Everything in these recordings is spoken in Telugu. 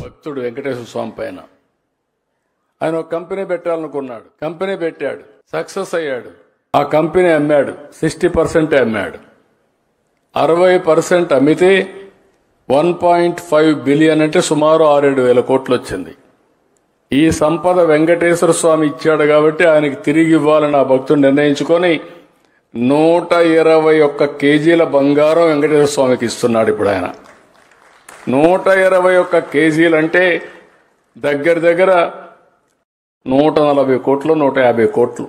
భక్తుడు వెంకటేశ్వర స్వామి పైన. ఆయన ఒక కంపెనీ పెట్టాలనుకున్నాడు, కంపెనీ పెట్టాడు, సక్సెస్ అయ్యాడు. ఆ కంపెనీ అమ్మాడు, 60% అమ్మాడు. 60% అమ్మితే 1.5 బిలియన్ అంటే సుమారు 6-7 కోట్లు వచ్చింది. ఈ సంపద వెంకటేశ్వర స్వామి ఇచ్చాడు కాబట్టి ఆయనకి తిరిగి ఇవ్వాలని ఆ భక్తుడు నిర్ణయించుకొని 121 కేజీల బంగారం వెంకటేశ్వర స్వామికి ఇస్తున్నాడు. ఇప్పుడు ఆయన 121 కేజీలు అంటే దగ్గర దగ్గర 140 కోట్లు 150 కోట్లు.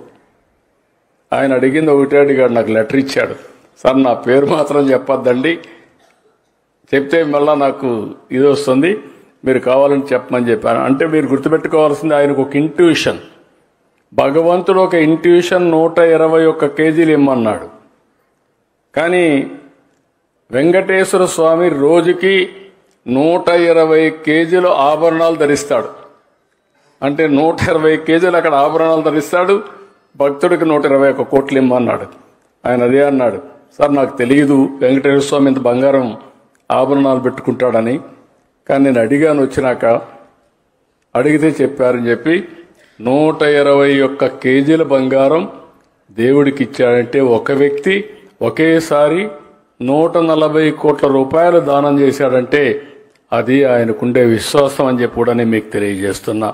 ఆయన అడిగింది ఒకటే అడిగాడు, నాకు లెటర్ ఇచ్చాడు, సార్ నా పేరు మాత్రం చెప్పొద్దండి, చెప్తే మళ్ళా నాకు ఇది వస్తుంది, మీరు కావాలని చెప్పమని చెప్పాను. అంటే మీరు గుర్తుపెట్టుకోవాల్సింది ఆయనకు ఒక ఇంట్యూషన్, భగవంతుడు ఒక ఇంట్యూషన్ 121 కేజీలు ఇమ్మన్నాడు. కానీ వెంకటేశ్వర స్వామి రోజుకి 120 కేజీలు ఆభరణాలు ధరిస్తాడు. అంటే 120 కేజీలు అక్కడ ఆభరణాలు ధరిస్తాడు. భక్తుడికి 121 కోట్లు ఇమ్మన్నాడు. ఆయన అదే అన్నాడు, సార్ నాకు తెలియదు వెంకటేశ్వర స్వామి ఇంత బంగారం ఆభరణాలు పెట్టుకుంటాడని, కానీ నేను అడిగాను, వచ్చినాక అడిగితే చెప్పారని చెప్పి 121 కేజీల బంగారం దేవుడికి ఇచ్చాడంటే ఒక వ్యక్తి ఒకేసారి 140 కోట్ల రూపాయలు దానం చేశాడంటే అది ఆయనకుండే విశ్వాసం అని చెప్పి కూడా నేను మీకు తెలియజేస్తున్నా.